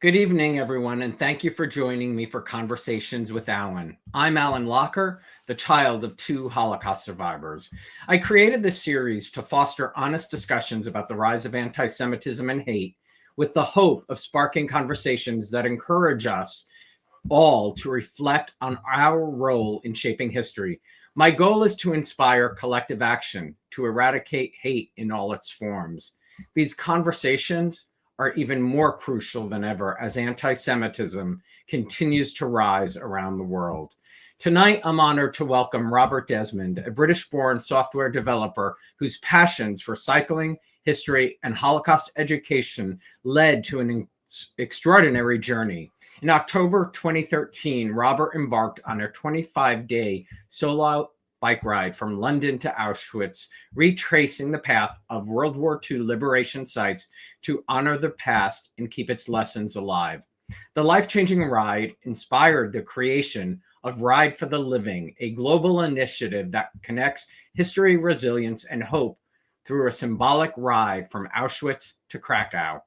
Good evening, everyone, and thank you for joining me for Conversations with Alan. I'm Alan Locker, the child of two Holocaust survivors. I created this series to foster honest discussions about the rise of anti-Semitism and hate, with the hope of sparking conversations that encourage us all to reflect on our role in shaping history. My goal is to inspire collective action to eradicate hate in all its forms. These conversations are even more crucial than ever as anti-Semitism continues to rise around the world. Tonight, I'm honored to welcome Robert Desmond, a British-born software developer whose passions for cycling, history, and Holocaust education led to an extraordinary journey. In October 2013, Robert embarked on a 25-day solo bike ride from London to Auschwitz, retracing the path of World War II liberation sites to honor the past and keep its lessons alive. The life-changing ride inspired the creation of Ride for the Living, a global initiative that connects history, resilience, and hope through a symbolic ride from Auschwitz to Krakow.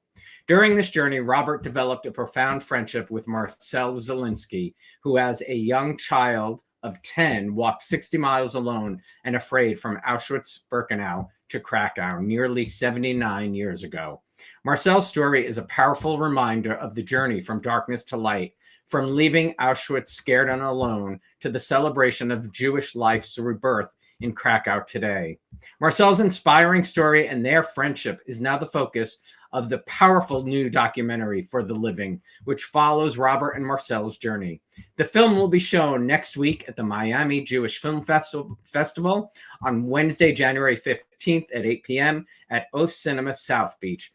During this journey, Robert developed a profound friendship with Marcel Zielinski, who as a young child of 10 walked 60 miles alone and afraid from Auschwitz-Birkenau to Krakow nearly 79 years ago. Marcel's story is a powerful reminder of the journey from darkness to light, from leaving Auschwitz scared and alone to the celebration of Jewish life's rebirth in Krakow today. Marcel's inspiring story and their friendship is now the focus of the powerful new documentary For the Living, which follows Robert and Marcel's journey. The film will be shown next week at the Miami Jewish Film Festival on Wednesday, January 15th at 8 p.m. at Oath Cinema South Beach.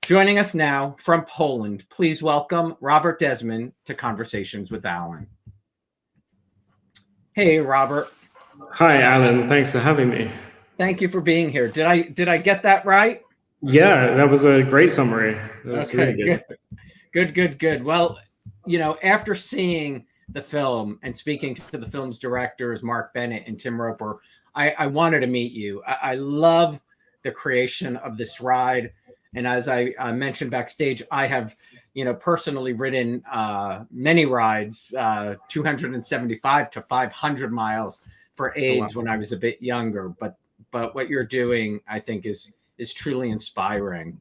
Joining us now from Poland, please welcome Robert Desmond to Conversations with Alan. Hey, Robert. Hi, Alan. Thanks for having me. Thank you for being here. Did I get that right? Yeah, that was a great summary. That was Okay, really good. Good. Well, after seeing the film and speaking to the film's directors, Mark Bennett and Tim Roper, I wanted to meet you. I love the creation of this ride. And as I mentioned backstage, I have, personally ridden many rides, 275 to 500 miles for AIDS when I was a bit younger. But what you're doing, I think, is truly inspiring.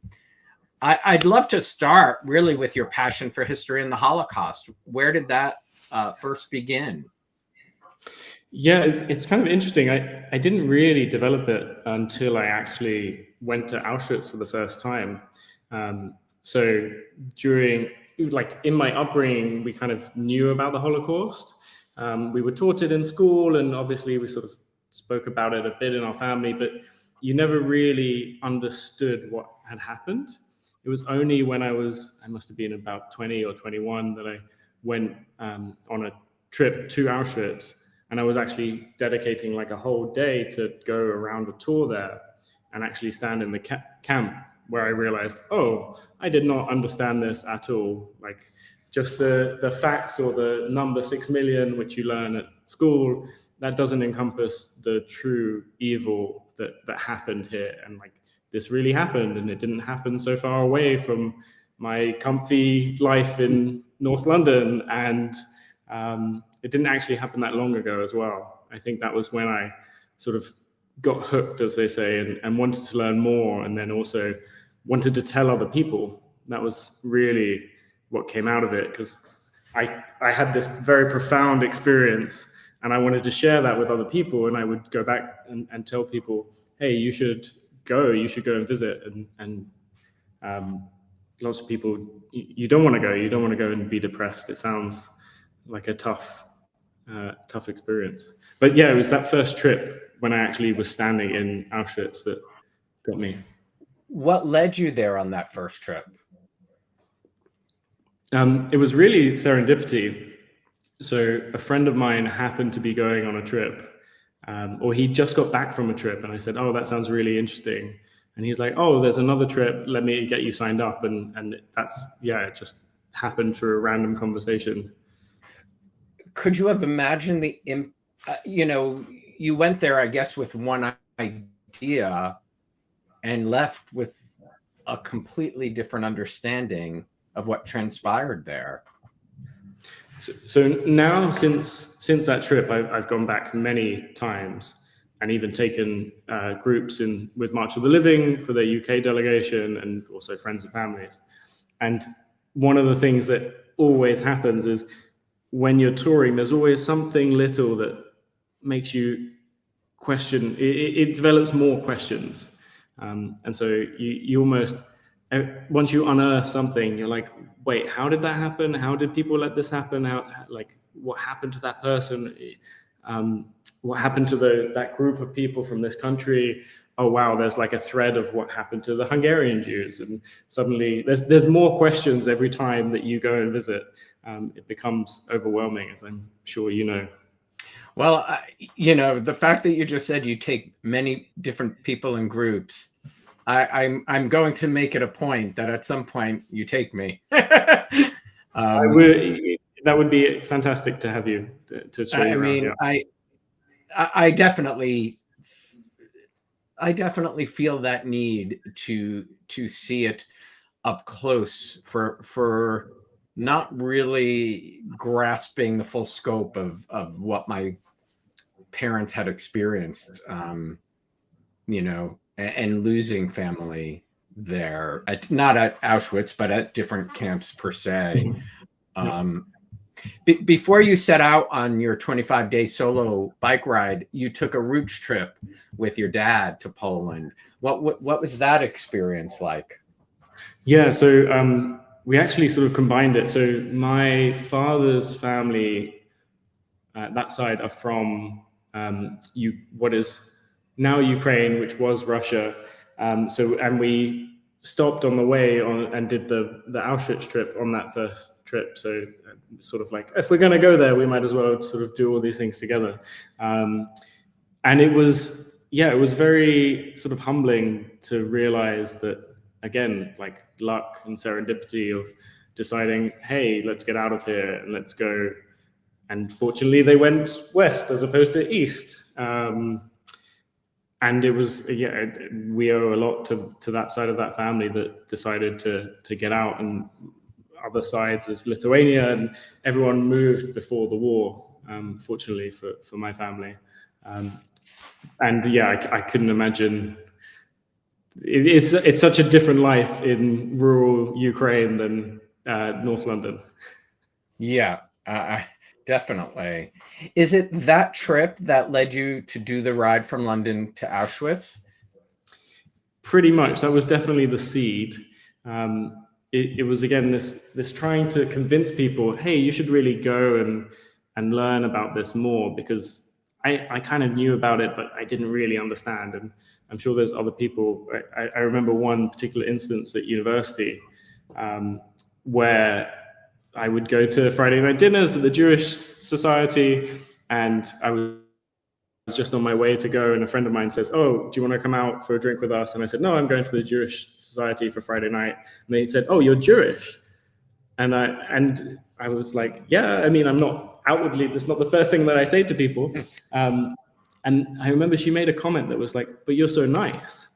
I'd love to start really with your passion for history and the Holocaust. Where did that first begin? Yeah, it's kind of interesting. I didn't really develop it until I actually went to Auschwitz for the first time. So in my upbringing, we kind of knew about the Holocaust. We were taught it in school, and obviously we sort of spoke about it a bit in our family, but you never really understood what had happened. It was only when I must have been about 20 or 21 that I went on a trip to Auschwitz, and I was actually dedicating like a whole day to go around a tour there and actually stand in the camp, where I realized, oh, I did not understand this at all. Like just the facts or the number 6 million, which you learn at school, that doesn't encompass the true evil that happened here. And like, this really happened, and it didn't happen so far away from my comfy life in North London. And it didn't actually happen that long ago as well. I think that was when I sort of got hooked, as they say, and wanted to learn more, and then also wanted to tell other people. That was really what came out of it, because I had this very profound experience, and I wanted to share that with other people. And I would go back and tell people, hey, you should go and visit. And lots of people, you don't want to go and be depressed. It sounds like a tough experience. But yeah, it was that first trip when I actually was standing in Auschwitz that got me. What led you there on that first trip? It was really serendipity. So a friend of mine happened to be going on a trip, or he just got back from a trip, and I said, oh, that sounds really interesting. And he's like, oh, there's another trip, let me get you signed up. And that's, yeah, it just happened through a random conversation. Could you have imagined you went there, I guess, with one idea and left with a completely different understanding of what transpired there. So now, since that trip, I've gone back many times, and even taken groups in with March of the Living for the UK delegation, and also friends and families. And one of the things that always happens is when you're touring, there's always something little that makes you question. It develops more questions, and so you almost, once you unearth something, you're like, wait, how did that happen? How did people let this happen? What happened to that person? What happened to that group of people from this country? Oh wow, there's like a thread of what happened to the Hungarian Jews, and suddenly there's more questions every time that you go and visit. It becomes overwhelming, as I'm sure you know. Well, the fact that you just said you take many different people in groups, I'm going to make it a point that at some point you take me. That would be fantastic to have you to show you around. Yeah. I definitely feel that need to see it up close for not really grasping the full scope of what my parents had experienced, and losing family there, not at Auschwitz, but at different camps per se. Before you set out on your 25-day solo bike ride, you took a roots trip with your dad to Poland. What was that experience like? Yeah, so we actually sort of combined it. So my father's family, that side, are from what is now Ukraine, which was Russia. And we stopped on the way and did the Auschwitz trip on that first trip. So sort of like, if we're going to go there, we might as well sort of do all these things together. And it was very sort of humbling to realize that, again, like luck and serendipity of deciding, hey, let's get out of here and let's go. And fortunately, they went west as opposed to east. And it was, we owe a lot to that side of that family that decided to get out, and other sides is Lithuania, and everyone moved before the war, fortunately for my family. I couldn't imagine. It's such a different life in rural Ukraine than North London. Yeah, definitely. Is it that trip that led you to do the ride from London to Auschwitz? Pretty much. That was definitely the seed. It was, again, this trying to convince people, hey, you should really go and learn about this more, because I kind of knew about it, but I didn't really understand. And I'm sure there's other people. I remember one particular instance at university where I would go to Friday night dinners at the Jewish Society, and I was just on my way to go, and a friend of mine says, oh, do you want to come out for a drink with us? And I said, no, I'm going to the Jewish Society for Friday night. And they said, oh, you're Jewish? And I was like, yeah, I mean, I'm not outwardly, that's not the first thing that I say to people. And I remember she made a comment that was like, but you're so nice.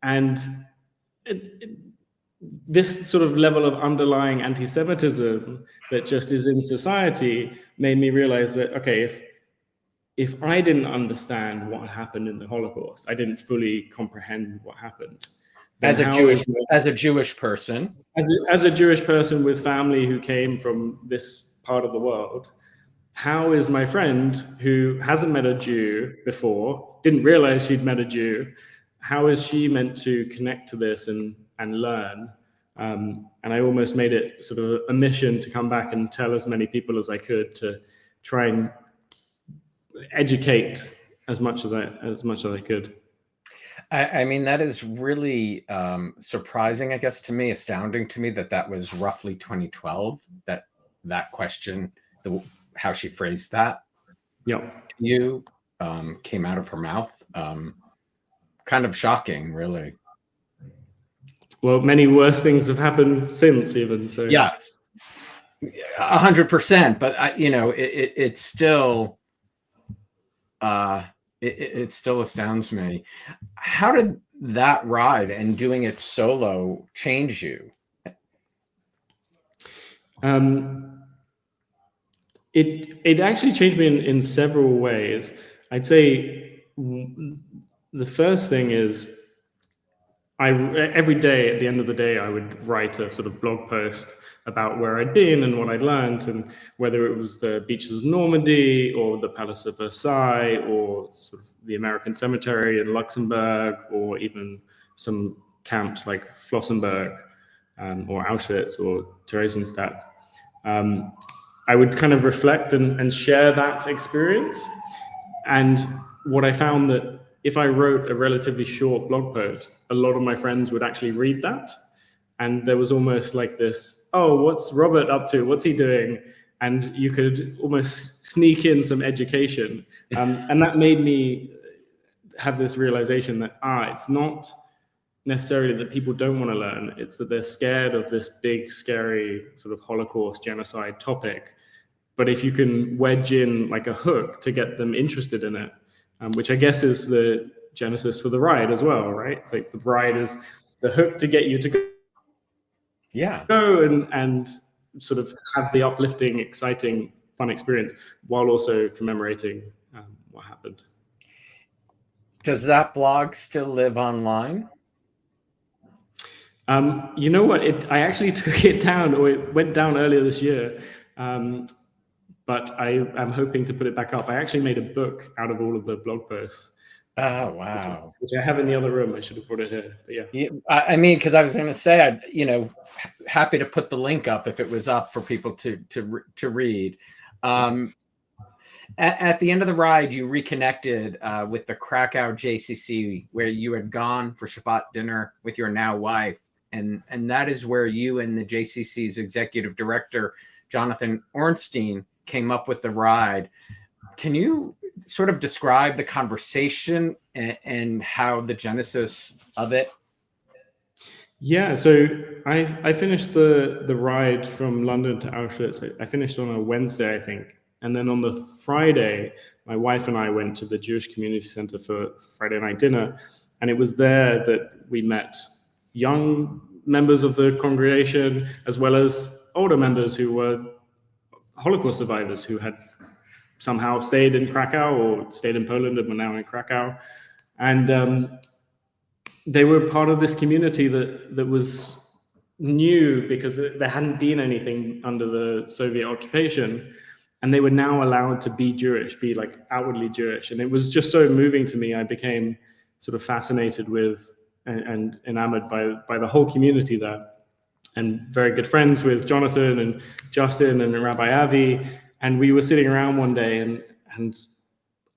And this sort of level of underlying anti-Semitism that just is in society made me realize that, okay, if I didn't understand what happened in the Holocaust, I didn't fully comprehend what happened. As a Jewish person with family who came from this part of the world, how is my friend who hasn't met a Jew before, didn't realize she'd met a Jew, how is she meant to connect to this and learn? And I almost made it sort of a mission to come back and tell as many people as I could, to try and educate as much as I could. I mean, that is really surprising, I guess, to me, astounding to me that was roughly 2012, that question, how she phrased that, to you came out of her mouth. Kind of shocking, really. Well, many worse things have happened since, even. So yes, 100%. But it still. It still astounds me. How did that ride and doing it solo change you? It actually changed me in several ways. I'd say the first thing is every day at the end of the day, I would write a sort of blog post about where I'd been and what I'd learned, and whether it was the beaches of Normandy or the Palace of Versailles or sort of the American Cemetery in Luxembourg, or even some camps like Flossenburg or Auschwitz or Theresienstadt. I would kind of reflect and share that experience. And what I found that if I wrote a relatively short blog post, a lot of my friends would actually read that. And there was almost like this, oh, what's Robert up to? What's he doing? And you could almost sneak in some education. And that made me have this realization that, it's not necessarily that people don't want to learn, it's that they're scared of this big, scary sort of Holocaust genocide topic. But if you can wedge in like a hook to get them interested in it, which I guess is the genesis for the ride as well, right? Like the ride is the hook to get you to go and sort of have the uplifting, exciting, fun experience while also commemorating what happened. Does that blog still live online? You know what? I actually took it down, or it went down earlier this year. But I am hoping to put it back up. I actually made a book out of all of the blog posts. Oh, wow. Which I have in the other room. I should have brought it here. But yeah. I mean, because I was going to say, happy to put the link up if it was up for people to read. At the end of the ride, you reconnected with the Krakow JCC, where you had gone for Shabbat dinner with your now wife. And that is where you and the JCC's executive director, Jonathan Ornstein, came up with the ride. Can you sort of describe the conversation and how the genesis of it? Yeah, so I finished the ride from London to Auschwitz. I finished on a Wednesday, I think. And then on the Friday, my wife and I went to the Jewish Community Center for Friday night dinner. And it was there that we met young members of the congregation, as well as older members who were Holocaust survivors who had somehow stayed in Krakow or stayed in Poland and were now in Krakow. And they were part of this community that was new because there hadn't been anything under the Soviet occupation. And they were now allowed to be Jewish, be like outwardly Jewish. And it was just so moving to me. I became sort of fascinated with and enamored by the whole community there. And very good friends with Jonathan and Justin and Rabbi Avi. And we were sitting around one day and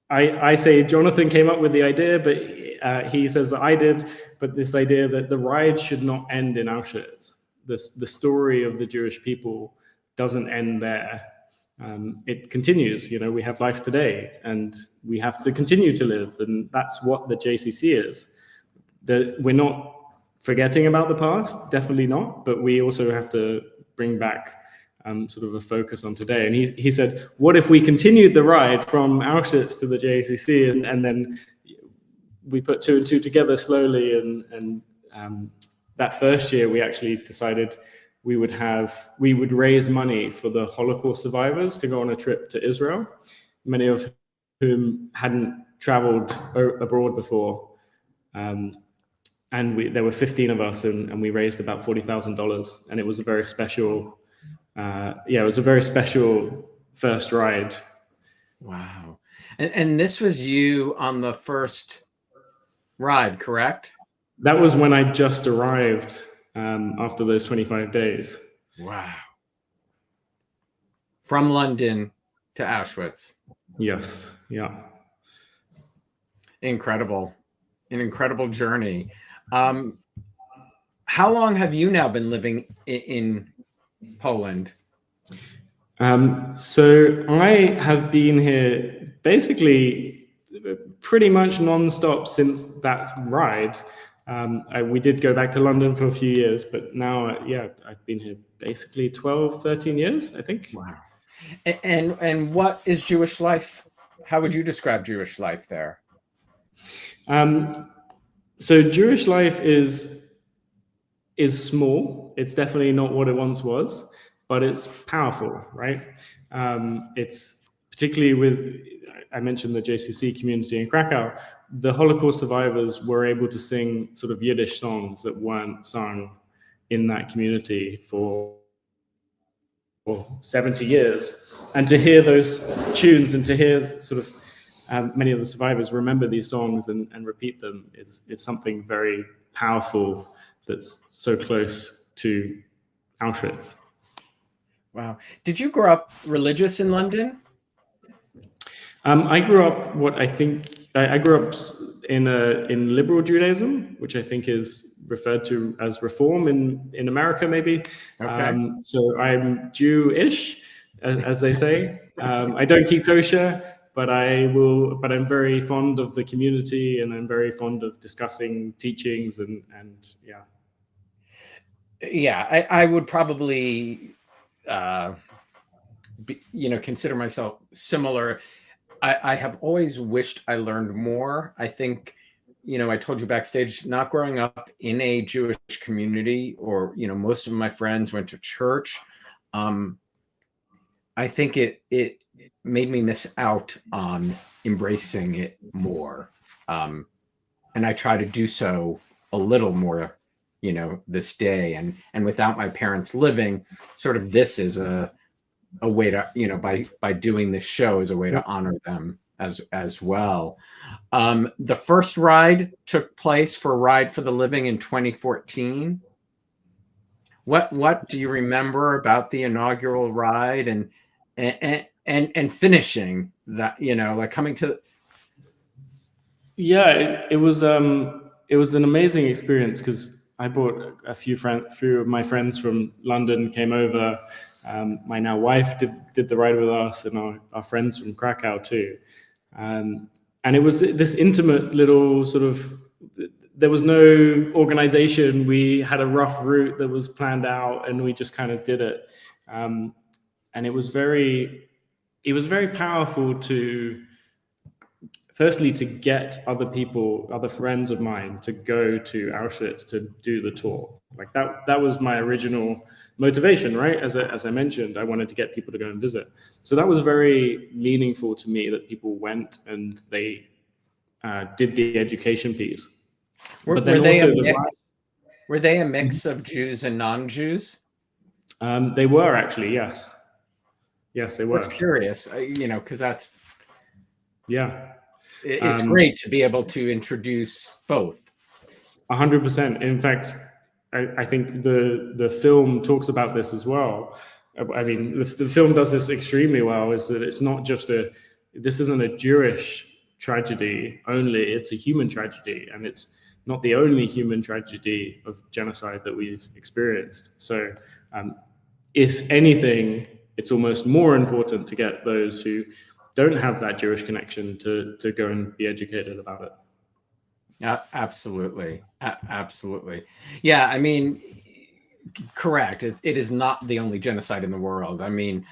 I say Jonathan came up with the idea, but he says that I did, but this idea that the ride should not end in Auschwitz. The story of the Jewish people doesn't end there. It continues, we have life today and we have to continue to live. And that's what the JCC is. We're not forgetting about the past, definitely not, but we also have to bring back sort of a focus on today. And he said, what if we continued the ride from Auschwitz to the JCC and then we put two and two together slowly, and that first year we actually decided we would raise money for the Holocaust survivors to go on a trip to Israel, many of whom hadn't traveled abroad before. And there were 15 of us, and we raised about $40,000, and it was a very special, it was a very special first ride. Wow. And this was you on the first ride, correct? That was when I just arrived after those 25 days. Wow. From London to Auschwitz. Yes. Yeah. Incredible. An incredible journey. How long have you now been living in Poland? So I have been here basically pretty much non-stop since that ride. We did go back to London for a few years, but now, I've been here basically 12, 13 years, I think. Wow. And what is Jewish life? How would you describe Jewish life there? So Jewish life is small. It's definitely not what it once was, but it's powerful, right? It's particularly with, I mentioned the JCC community in Krakow, the Holocaust survivors were able to sing sort of Yiddish songs that weren't sung in that community for 70 years. And to hear those tunes and to hear sort of many of the survivors remember these songs and repeat them is something very powerful that's so close to Auschwitz. Wow. Did you grow up religious in London? I grew up I grew up in liberal Judaism, which I think is referred to as Reform in America, maybe. Okay. So I'm Jewish, as they say. I don't keep kosher, but I'm very fond of the community, and I'm very fond of discussing teachings and yeah. Yeah, I would probably, consider myself similar. I have always wished I learned more. I think, I told you backstage, not growing up in a Jewish community, or, most of my friends went to church. I think it made me miss out on embracing it more. And I try to do so a little more, this day. And without my parents living, sort of this is a way to, by doing this show is a way to honor them as well. The first ride took place for Ride for the Living in 2014. What do you remember about the inaugural ride and finishing that, like coming to? Yeah, it was an amazing experience, because I brought a few of my friends from London came over. My now wife did the ride with us, and our friends from Krakow too. And it was this intimate little sort of, there was no organization. We had a rough route that was planned out, and we just kind of did it. And it was very powerful firstly to get other friends of mine to go to Auschwitz to do the tour. Like that was my original motivation, right? As I mentioned, I wanted to get people to go and visit. So that was very meaningful to me, that people went and they did the education piece. Were they a mix of Jews and non-Jews? They were actually, yes. Yes, they were. I was curious, because that's... Yeah. It's great to be able to introduce both. 100%. In fact, I think the film talks about this as well. I mean, the film does this extremely well, is that it's not just this isn't a Jewish tragedy only, it's a human tragedy, and it's not the only human tragedy of genocide that we've experienced. So if anything, it's almost more important to get those who don't have that Jewish connection to go and be educated about it. Yeah, absolutely. Absolutely. Yeah, I mean, correct. It is not the only genocide in the world. I mean,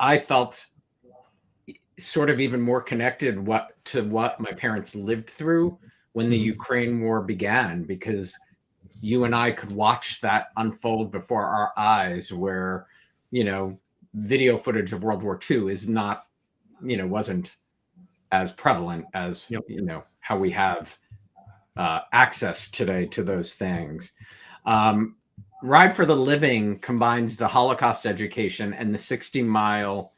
I felt sort of even more connected to what my parents lived through when the Ukraine war began, because you and I could watch that unfold before our eyes, where, video footage of World War II is not, wasn't as prevalent as, how we have access today to those things. Ride for the Living combines the Holocaust education and the 60-mile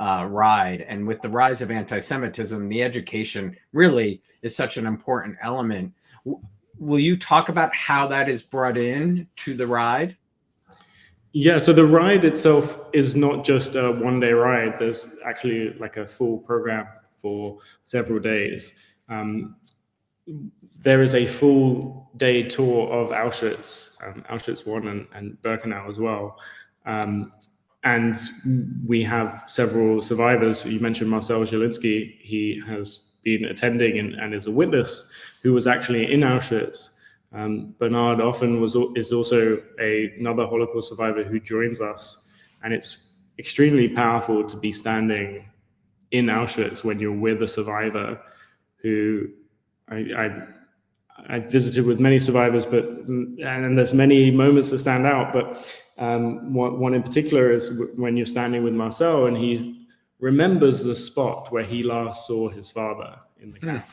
ride. And with the rise of anti-Semitism, the education really is such an important element. Will you talk about how that is brought in to the ride? Yeah, so the ride itself is not just a one-day ride. There's actually like a full program for several days. There is a full day tour of Auschwitz, Auschwitz I and Birkenau as well. And we have several survivors. You mentioned Marcel Zielinski. He has been attending and is a witness who was actually in Auschwitz. Bernard often is also another Holocaust survivor who joins us. And it's extremely powerful to be standing in Auschwitz when you're with a survivor who I visited with many survivors, and there's many moments that stand out, but One in particular is when you're standing with Marcel and he remembers the spot where he last saw his father in the camp.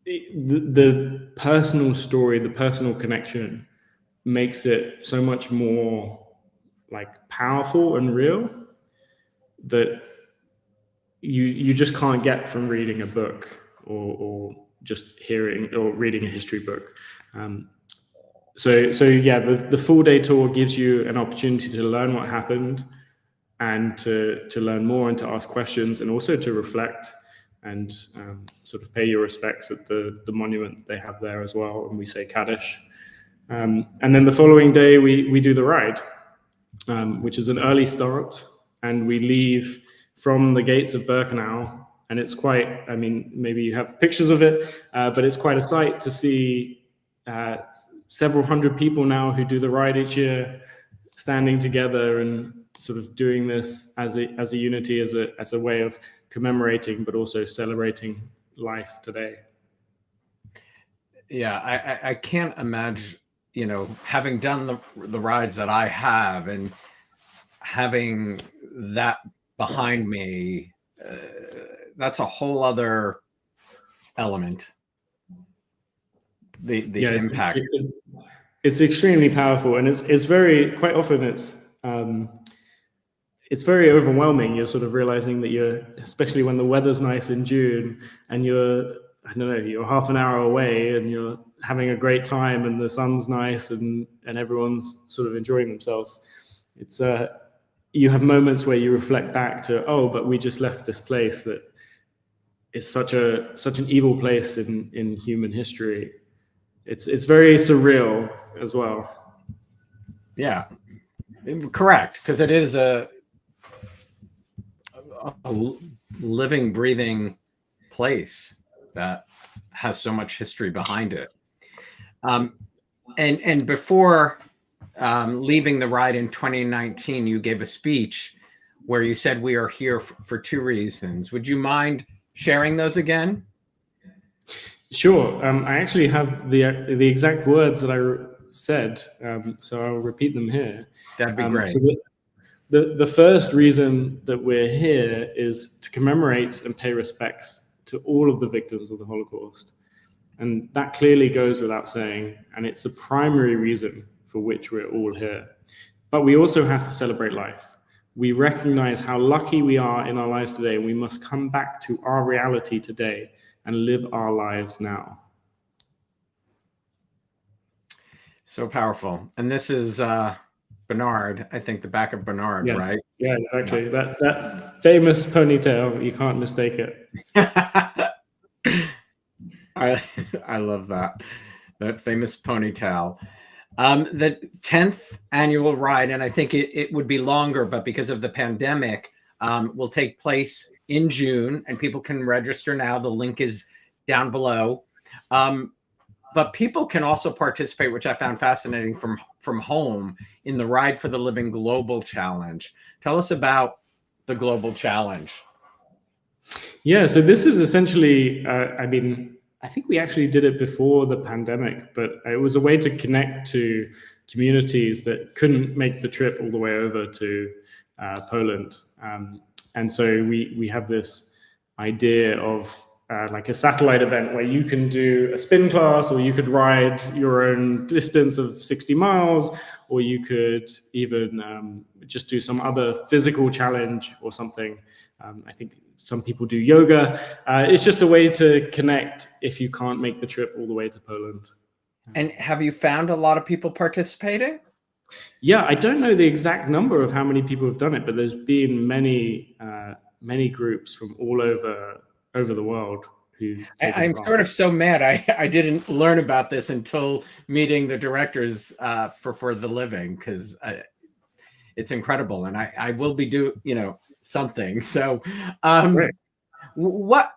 The personal story, the personal connection makes it so much more like powerful and real that you just can't get from reading a book or just hearing or reading a history book. So yeah, the full day tour gives you an opportunity to learn what happened and to learn more and to ask questions and also to reflect and sort of pay your respects at the monument they have there as well. And we say Kaddish. And then the following day we do the ride, which is an early start, and we leave from the gates of Birkenau. And it's quite, I mean, maybe you have pictures of it, but it's quite a sight to see several hundred people now who do the ride each year, standing together and sort of doing this as a unity, as a way of commemorating, but also celebrating life today. Yeah, I can't imagine, you know, having done the rides that I have and having that behind me, that's a whole other element. The impact. It's extremely powerful, and it's very, quite often it's very overwhelming. You're sort of realizing that especially when the weather's nice in June and you're half an hour away and you're having a great time and the sun's nice and everyone's sort of enjoying themselves. It's you have moments where you reflect back to, oh, but we just left this place that is such an evil place in human history. It's very surreal as well. Yeah, correct, because it is a living, breathing place that has so much history behind it. And before leaving the ride in 2019, you gave a speech where you said we are here for two reasons. Would you mind sharing those again? Sure. I actually have the exact words that I said, so I'll repeat them here. That'd be great. So the first reason that we're here is to commemorate and pay respects to all of the victims of the Holocaust. And that clearly goes without saying, and it's a primary reason for which we're all here. But we also have to celebrate life. We recognize how lucky we are in our lives today, and we must come back to our reality today and live our lives now. So powerful. And this is Bernard, I think the back of Bernard, yes. Right? Yeah, exactly. That famous ponytail, you can't mistake it. I love that famous ponytail. The 10th annual ride, and I think it would be longer, but because of the pandemic, will take place in June, and people can register now. The link is down below. But people can also participate, which I found fascinating, from home in the Ride for the Living Global Challenge. Tell us about the Global Challenge. Yeah, so this is essentially, I think we actually did it before the pandemic, but it was a way to connect to communities that couldn't make the trip all the way over to Poland. And so we have this idea of like a satellite event where you can do a spin class, or you could ride your own distance of 60 miles, or you could even just do some other physical challenge or something. I think some people do yoga. It's just a way to connect if you can't make the trip all the way to Poland. And have you found a lot of people participating? Yeah, I don't know the exact number of how many people have done it, but there's been many groups from all over the world. I'm sort of so mad I didn't learn about this until meeting the directors for the living, because it's incredible, and I will be something. So what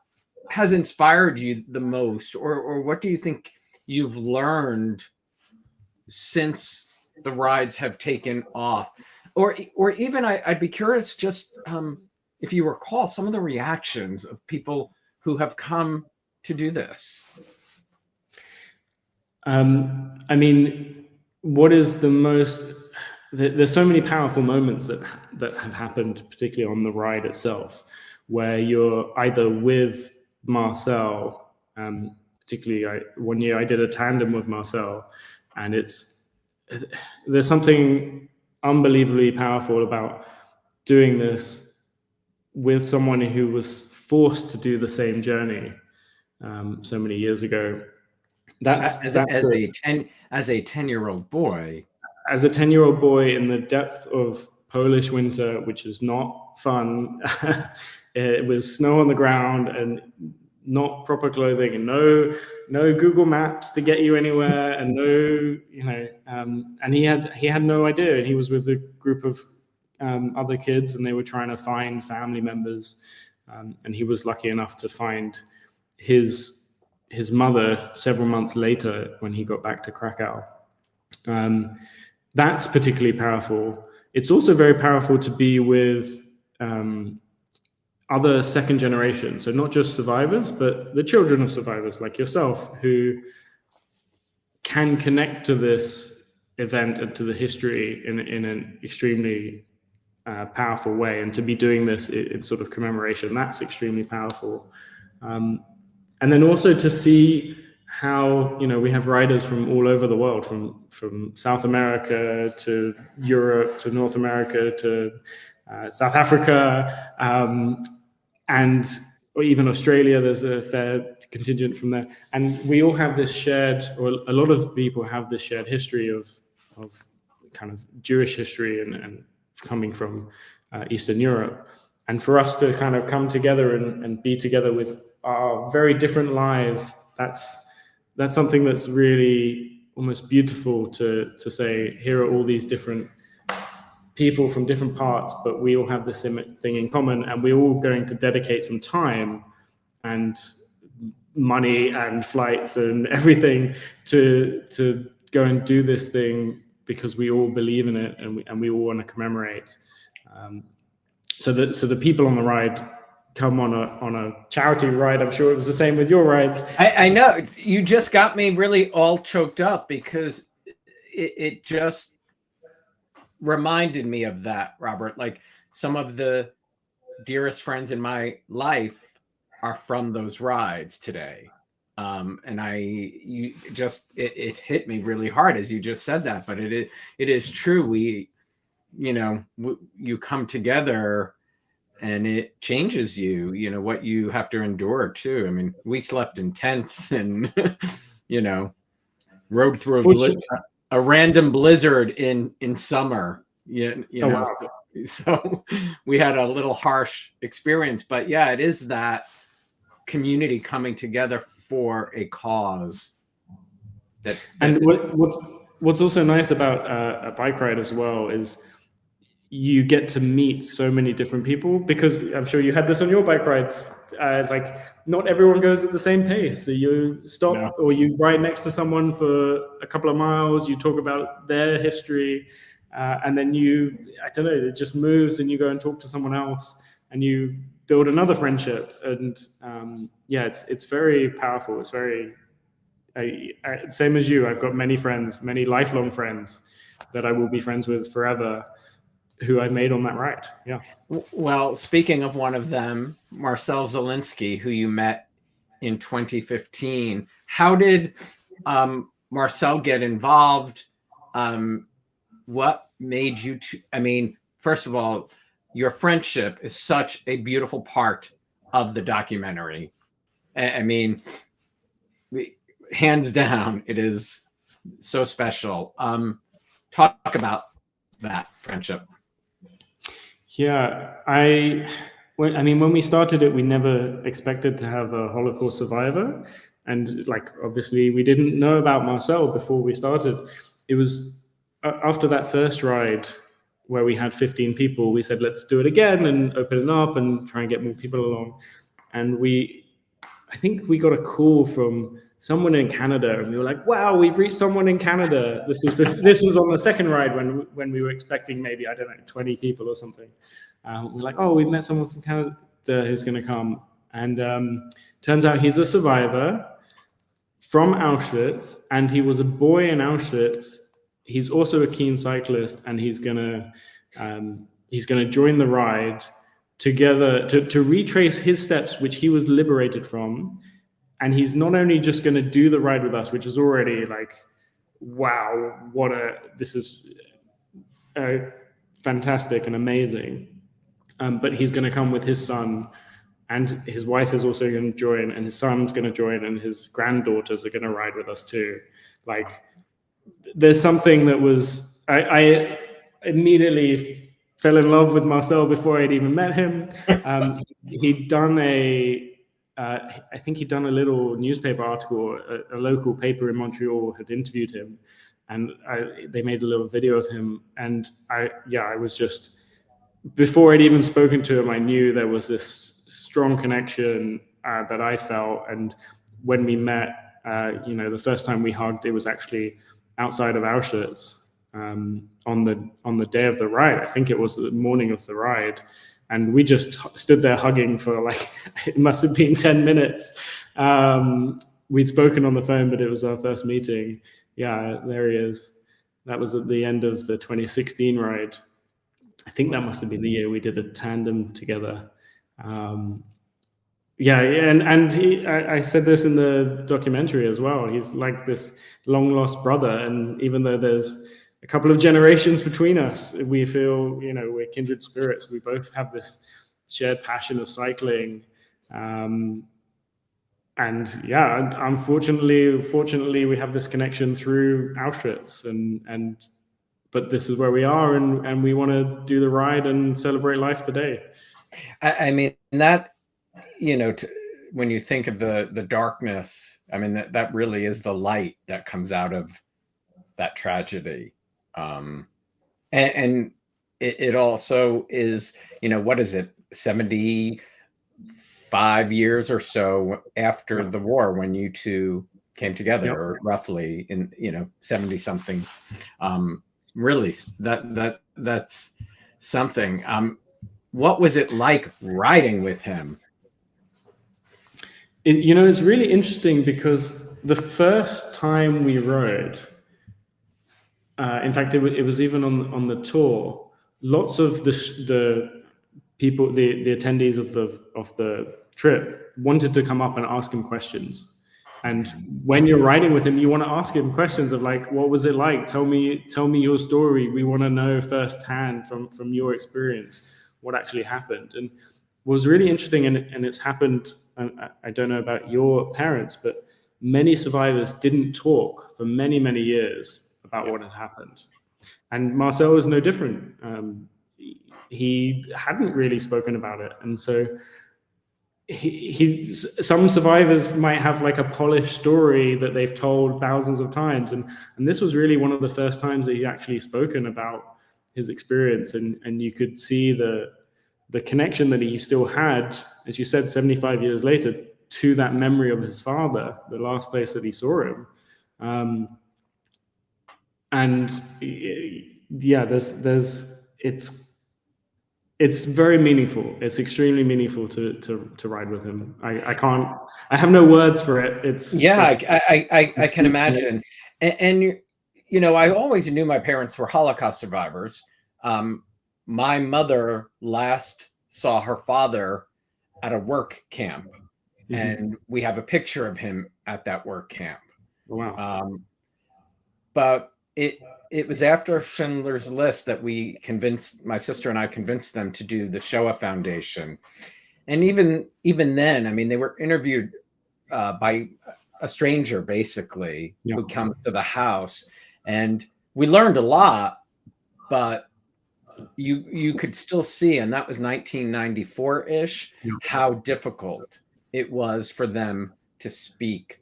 has inspired you the most, or what do you think you've learned since the rides have taken off, or even I'd be curious just if you recall some of the reactions of people who have come to do this? I mean, what is the most, there's so many powerful moments that have happened, particularly on the ride itself, where you're either with Marcel, particularly one year I did a tandem with Marcel, and there's something unbelievably powerful about doing this with someone who was forced to do the same journey so many years ago. As a 10-year-old boy. As a 10-year-old boy in the depth of Polish winter, which is not fun, it was snow on the ground and not proper clothing, and no Google Maps to get you anywhere, and and he had no idea. And he was with a group of other kids, and they were trying to find family members, and he was lucky enough to find his mother several months later when he got back to Krakow. That's particularly powerful. It's also very powerful to be with other second generation, so not just survivors, but the children of survivors like yourself, who can connect to this event and to the history in an extremely powerful way, and to be doing this in sort of commemoration, that's extremely powerful. And then also to see how, we have riders from all over the world, from South America to Europe to North America to South Africa, or even Australia. There's a fair contingent from there, and we all have this shared, or a lot of people have this shared history of kind of Jewish history and coming from Eastern Europe. And for us to kind of come together and be together with our very different lives, that's something that's really almost beautiful to say, here are all these different people from different parts, but we all have this thing in common, and we're all going to dedicate some time and money and flights and everything to go and do this thing, because we all believe in it, and we all want to commemorate. So the people on the ride come on a charity ride. I'm sure it was the same with your rides. I know, you just got me really all choked up, because it just reminded me of that, Robert. Like, some of the dearest friends in my life are from those rides today. And it hit me really hard as you just said that, but it is true. You come together and it changes you, what you have to endure too. I mean, we slept in tents and, rode through a random blizzard in summer, Wow. So we had a little harsh experience, but yeah, it is that community coming together for a cause. And what's also nice about a bike ride as well is you get to meet so many different people, because I'm sure you had this on your bike rides. Like, not everyone goes at the same pace. So you stop or you ride next to someone for a couple of miles, you talk about their history, and then it just moves, and you go and talk to someone else, and you build another friendship. And it's very powerful. It's very, same as you. I've got many friends, many lifelong friends that I will be friends with forever, who I made on that ride. Yeah. Well, speaking of one of them, Marcel Zielinski, who you met in 2015, how did Marcel get involved? What made you first of all, your friendship is such a beautiful part of the documentary. I mean, hands down, it is so special. Talk about that friendship. Yeah, when we started it, we never expected to have a Holocaust survivor. And obviously we didn't know about Marcel before we started. It was after that first ride where we had 15 people, we said, let's do it again and open it up and try and get more people along. And I think we got a call from someone in Canada, and we were like, wow, we've reached someone in Canada. This was on the second ride when we were expecting maybe, 20 people or something. We're like, oh, we've met someone from Canada who's going to come. And turns out he's a survivor from Auschwitz, and he was a boy in Auschwitz he's also a keen cyclist, and he's gonna join the ride together to retrace his steps, which he was liberated from. And he's not only just going to do the ride with us, which is already like, wow, this is fantastic and amazing. But he's going to come with his son, and his wife is also going to join, and his son's going to join, and his granddaughters are going to ride with us too. Like, there's something that was, I immediately fell in love with Marcel before I'd even met him. He'd done I think he'd done a little newspaper article. A local paper in Montreal had interviewed him, and they made a little video of him. And I was just, before I'd even spoken to him, I knew there was this strong connection that I felt. And when we met, the first time we hugged, it was actually outside of Auschwitz on the day of the ride. I think it was the morning of the ride. And we just stood there hugging for like, it must have been 10 minutes. We'd spoken on the phone, but it was our first meeting. Yeah, there he is. That was at the end of the 2016 ride. I think that must have been the year we did a tandem together. And I said this in the documentary as well. He's like this long lost brother. And even though there's a couple of generations between us, we feel, we're kindred spirits. We both have this shared passion of cycling. Fortunately, we have this connection through Auschwitz, but this is where we are, and we want to do the ride and celebrate life today. I mean, that, when you think of the darkness, I mean, that really is the light that comes out of that tragedy. And it also is, what is it, 75 years or so after the war when you two came together, yep. Or roughly in 70 something. Really, that's something. What was it like riding with him? It's really interesting because the first time we rode, in fact, it was even on the tour, lots of the people, the attendees of the trip wanted to come up and ask him questions. And when you're riding with him, you want to ask him questions of like, what was it like? Tell me your story. We want to know firsthand from your experience what actually happened. And what was really interesting, and it's happened, I don't know about your parents, but many survivors didn't talk for many, many years about what had happened. And Marcel was no different. He hadn't really spoken about it. And so some survivors might have like a polished story that they've told thousands of times. And this was really one of the first times that he actually spoken about his experience. And you could see the connection that he still had, as you said, 75 years later, to that memory of his father, the last place that he saw him. It's very meaningful. It's extremely meaningful to ride with him. I have no words for it. I can imagine. And I always knew my parents were Holocaust survivors. My mother last saw her father at a work camp, mm-hmm. and we have a picture of him at that work camp. Wow. But it was after Schindler's List that my sister and I convinced them to do the Shoah Foundation. And even then, I mean, they were interviewed by a stranger, basically, yeah. who comes to the house. And we learned a lot, but you could still see, and that was 1994-ish, yeah. how difficult it was for them to speak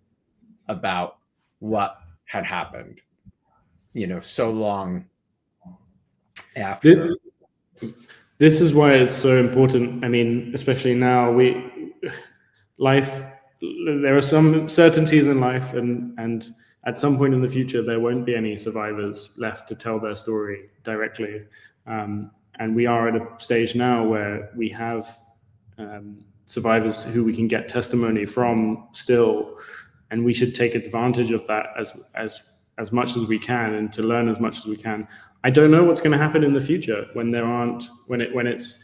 about what had happened. So long after. This is why it's so important. I mean, especially now, there are some certainties in life, and at some point in the future, there won't be any survivors left to tell their story directly. And we are at a stage now where we have survivors who we can get testimony from still, and we should take advantage of that as as much as we can and to learn as much as we can. I don't know what's going to happen in the future when it's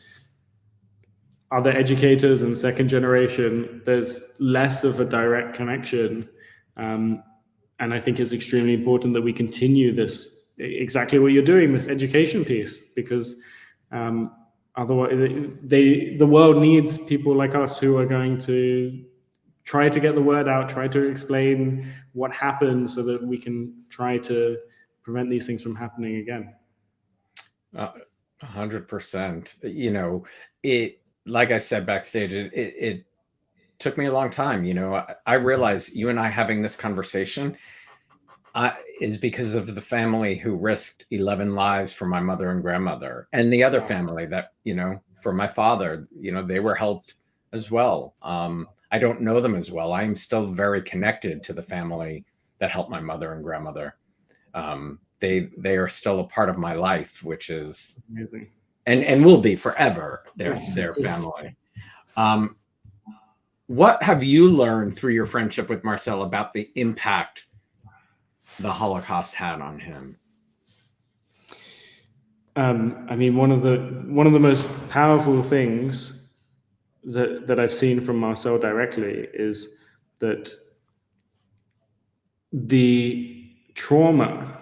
other educators and second generation. There's less of a direct connection, and I think it's extremely important that we continue this, exactly what you're doing, this education piece, because otherwise the world needs people like us who are going to try to get the word out, try to explain what happened so that we can try to prevent these things from happening again. 100%. You know, like I said backstage, it took me a long time. You know, I realize you and I having this conversation is because of the family who risked 11 lives for my mother and grandmother, and the other family that, you know, for my father, you know, they were helped as well. I don't know them as well. I am still very connected to the family that helped my mother and grandmother. They are still a part of my life, which is amazing, and will be forever their family. What have you learned through your friendship with Marcel about the impact the Holocaust had on him? I mean, one of the most powerful things that I've seen from Marcel directly is that the trauma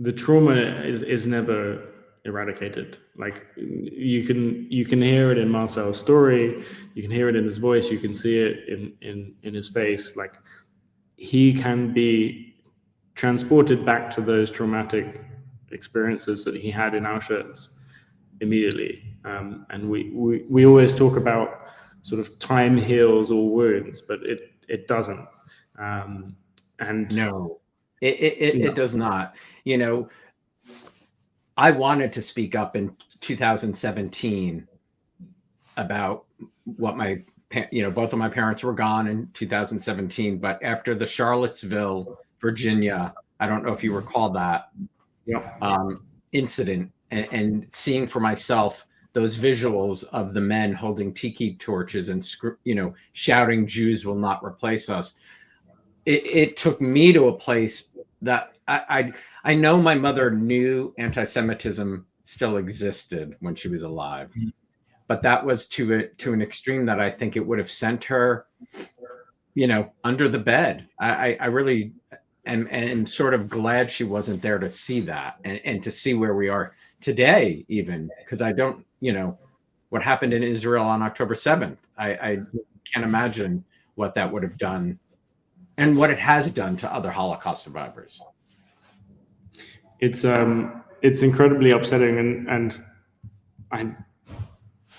is never eradicated. Like you can hear it in Marcel's story, you can hear it in his voice, you can see it in his face. Like he can be transported back to those traumatic experiences that he had in Auschwitz immediately. And we always talk about sort of time heals all wounds, but it doesn't. And no, it does not. You know, I wanted to speak up in 2017 about what both of my parents were gone in 2017, but after the Charlottesville, Virginia, I don't know if you recall that incident, and seeing for myself those visuals of the men holding tiki torches and, you know, shouting, "Jews will not replace us." It took me to a place that I know my mother knew anti-Semitism still existed when she was alive, but that was to an extreme that I think it would have sent her, you know, under the bed. I really am sort of glad she wasn't there to see that and to see where we are today, even because I don't, you know, what happened in Israel on October 7th. I can't imagine what that would have done and what it has done to other Holocaust survivors. It's incredibly upsetting, and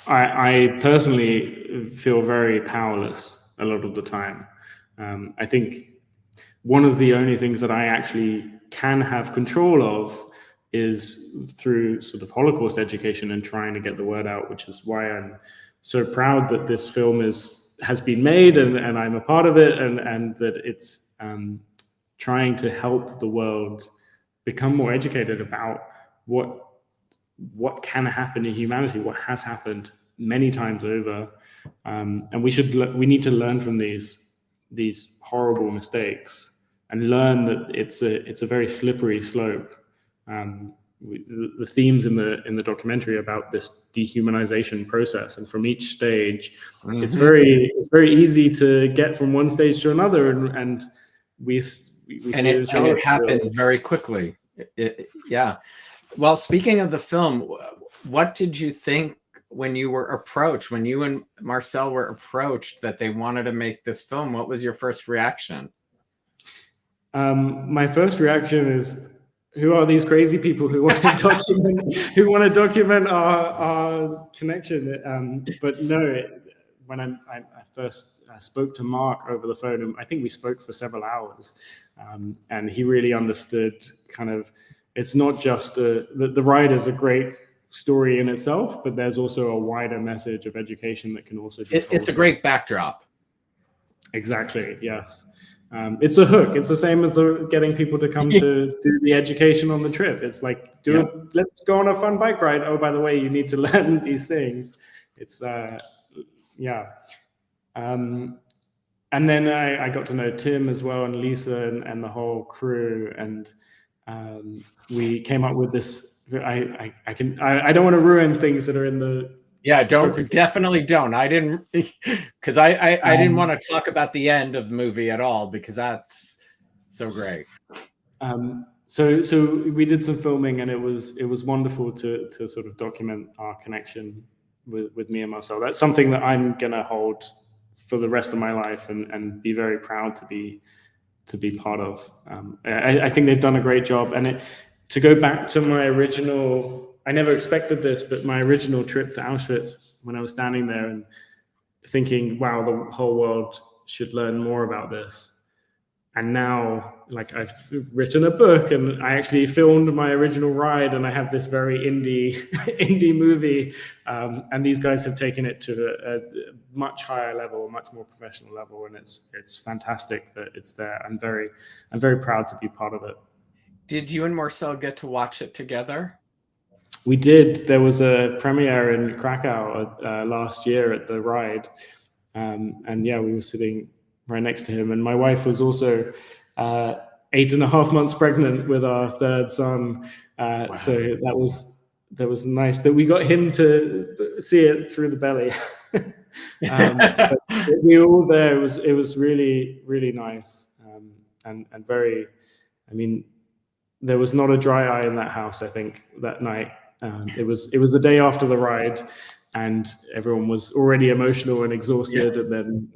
I personally feel very powerless a lot of the time. I think one of the only things that I actually can have control of is through sort of Holocaust education and trying to get the word out, which is why I'm so proud that this film has been made and I'm a part of it, and that it's trying to help the world become more educated about what can happen in humanity, what has happened many times over, and we need to learn from these horrible mistakes and learn that it's a very slippery slope. The themes in the documentary about this dehumanization process, and from each stage, it's very easy to get from one stage to another, and it happens very quickly. Yeah. Well, speaking of the film, what did you think when you and Marcel were approached that they wanted to make this film? What was your first reaction? My first reaction is, who are these crazy people who want to document our connection? But no, when I first spoke to Mark over the phone, and I think we spoke for several hours, and he really understood kind of, it's not just the ride is a great story in itself, but there's also a wider message of education that can also be told. It's a great backdrop. Exactly, yes. It's a hook. It's the same as getting people to come to do the education on the trip. It's like, let's go on a fun bike ride. Oh, by the way, you need to learn these things. It's and then I got to know Tim as well, and Lisa, and the whole crew, and we came up with this. I don't want to ruin things that are in the. Yeah, definitely don't. I didn't, because I didn't want to talk about the end of the movie at all, because that's so great. So we did some filming, and it was wonderful to sort of document our connection with me and Marcel. That's something that I'm gonna hold for the rest of my life, and be very proud to be part of. I think they've done a great job, and to go back to my original. I never expected this, but my original trip to Auschwitz, when I was standing there and thinking, wow, the whole world should learn more about this. And now, like, I've written a book, and I actually filmed my original ride, and I have this very indie movie. And these guys have taken it to a much higher level, a much more professional level, and it's fantastic that it's there. I'm very proud to be part of it. Did you and Marcel get to watch it together? We did. There was a premiere in Krakow last year at the ride, and yeah, we were sitting right next to him. And my wife was also 8.5 months pregnant with our third son, wow. So that was nice that we got him to see it through the belly. But we were all there. It was really, really nice, and very. I mean, there was not a dry eye in that house, I think, that night. It was the day after the ride, and everyone was already emotional and exhausted. Yeah. And then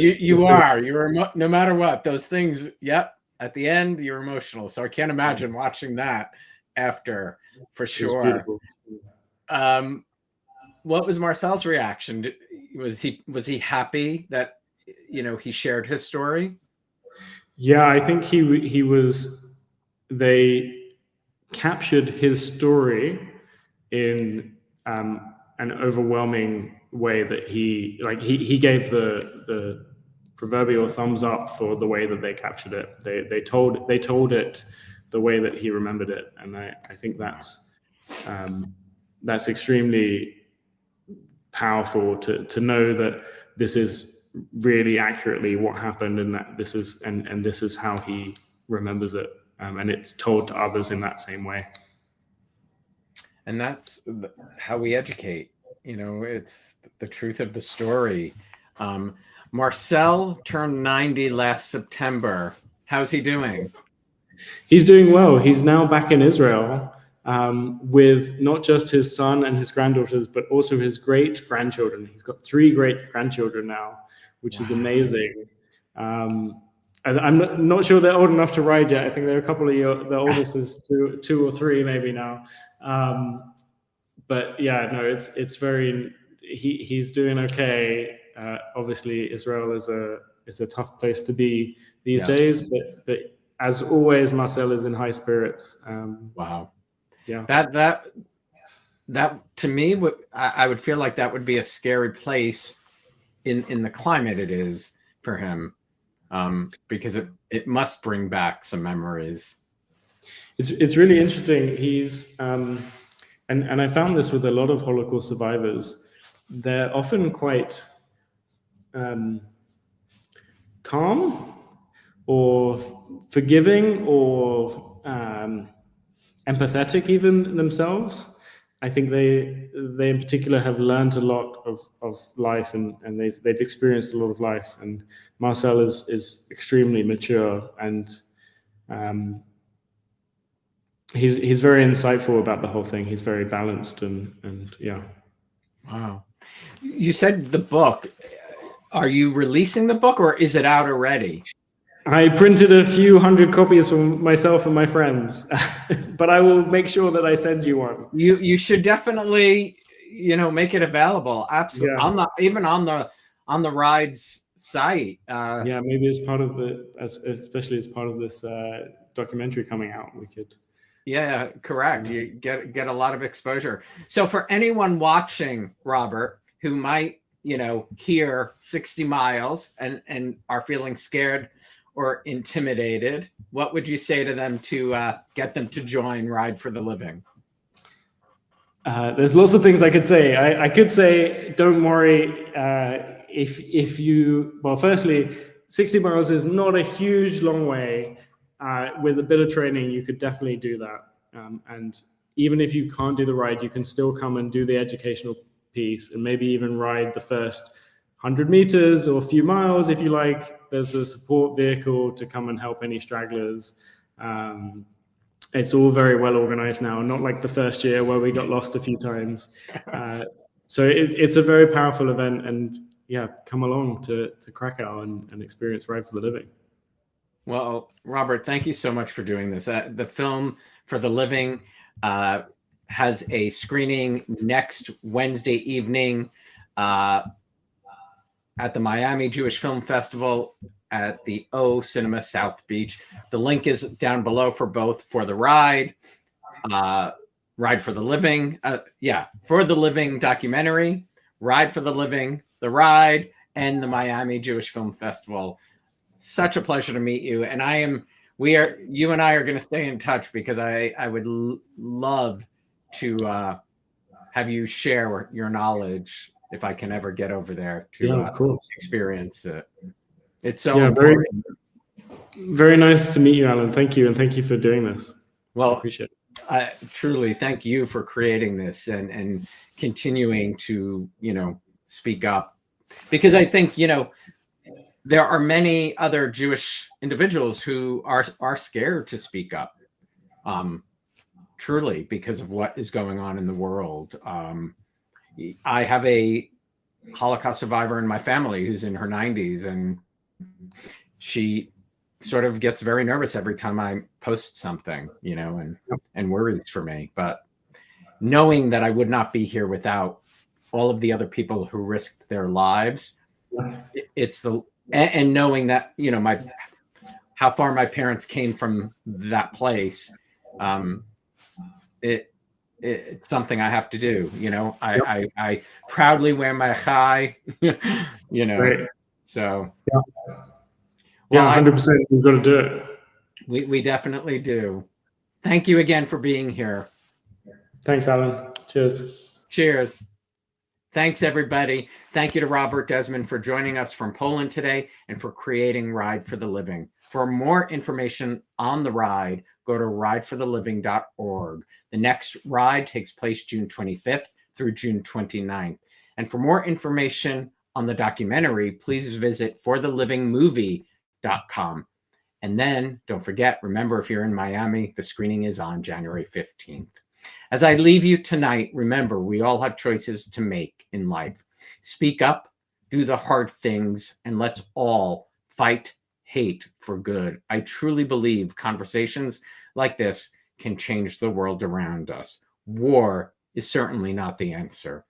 you're no matter what, those things. Yep, at the end you're emotional. So I can't imagine watching that after, for sure. What was Marcel's reaction? Was he happy that he shared his story? Yeah, I think he was. They captured his story in an overwhelming way that he gave the proverbial thumbs up for the way that they captured it. They told it the way that he remembered it, and I think that's extremely powerful to know that this is really accurately what happened, and that this is how he remembers it. And it's told to others in that same way. And that's how we educate. It's the truth of the story. Marcel turned 90 last September. How's he doing? He's doing well. He's now back in Israel with not just his son and his granddaughters, but also his great-grandchildren. He's got 3 great-grandchildren now, which is amazing. I'm not sure they're old enough to ride yet. I think they're a couple of years. The oldest is two or three maybe now. But yeah, no, it's very. He's doing okay. Obviously, Israel is a tough place to be these days. But as always, Marcel is in high spirits. Wow. Yeah. That to me, I would feel like that would be a scary place in the climate it is for him. Because it must bring back some memories. It's really interesting. He's and I found this with a lot of Holocaust survivors. They're often quite calm or forgiving or empathetic even themselves. I think they in particular have learned a lot of life, and they've experienced a lot of life. And Marcel is extremely mature, and he's very insightful about the whole thing. He's very balanced, and yeah. Wow. You said the book. Are you releasing the book, or is it out already? I printed a few hundred copies for myself and my friends, but I will make sure that I send you one. You should definitely, make it available. Absolutely. Yeah. On the ride's site. Yeah, maybe as part of especially as part of this documentary coming out, we could. Yeah, correct. You get a lot of exposure. So for anyone watching, Robert, who might, hear 60 miles and are feeling scared or intimidated, what would you say to them to get them to join Ride for the Living? There's lots of things I could say. I could say, don't worry, firstly, 60 miles is not a huge long way. With a bit of training, you could definitely do that. And even if you can't do the ride, you can still come and do the educational piece and maybe even ride the first 100 meters or a few miles if you like. There's a support vehicle to come and help any stragglers. It's all very well organized now, not like the first year where we got lost a few times. So it's a very powerful event, and yeah, come along to Krakow and experience Ride for the Living. Well, Robert, thank you so much for doing this. The film For the Living has a screening next Wednesday evening at the Miami Jewish Film Festival at the O Cinema South Beach. The link is down below for both For the Ride, Ride for the Living, For the Living documentary, Ride for the Living, The Ride, and the Miami Jewish Film Festival. Such a pleasure to meet you. And you and I are going to stay in touch, because I would love to have you share your knowledge if I can ever get over there to experience it. It's so important. Very nice to meet you, Alan. Thank you. And thank you for doing this. Well, I appreciate it. I truly thank you for creating this and continuing to, speak up, because I think, there are many other Jewish individuals who are scared to speak up, truly, because of what is going on in the world. I have a Holocaust survivor in my family who's in her 90s, and she sort of gets very nervous every time I post something, and worries for me. But knowing that I would not be here without all of the other people who risked their lives, and knowing that, how far my parents came from that place, it's something I have to do. I proudly wear my chai, Right. So. Yeah, 100%. We've got to do it. We definitely do. Thank you again for being here. Thanks, Alan. Cheers. Cheers. Thanks, everybody. Thank you to Robert Desmond for joining us from Poland today and for creating Ride for the Living. For more information on the ride, go to ridefortheliving.org. The next ride takes place June 25th through June 29th. And for more information on the documentary, please visit forthelivingmovie.com. And then don't forget, remember, if you're in Miami, the screening is on January 15th. As I leave you tonight, remember, we all have choices to make in life. Speak up, do the hard things, and let's all fight hate for good. I truly believe conversations like this can change the world around us. War is certainly not the answer.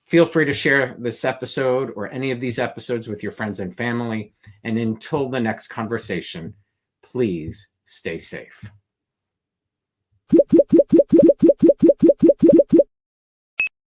Feel free to share this episode or any of these episodes with your friends and family. And until the next conversation, please stay safe.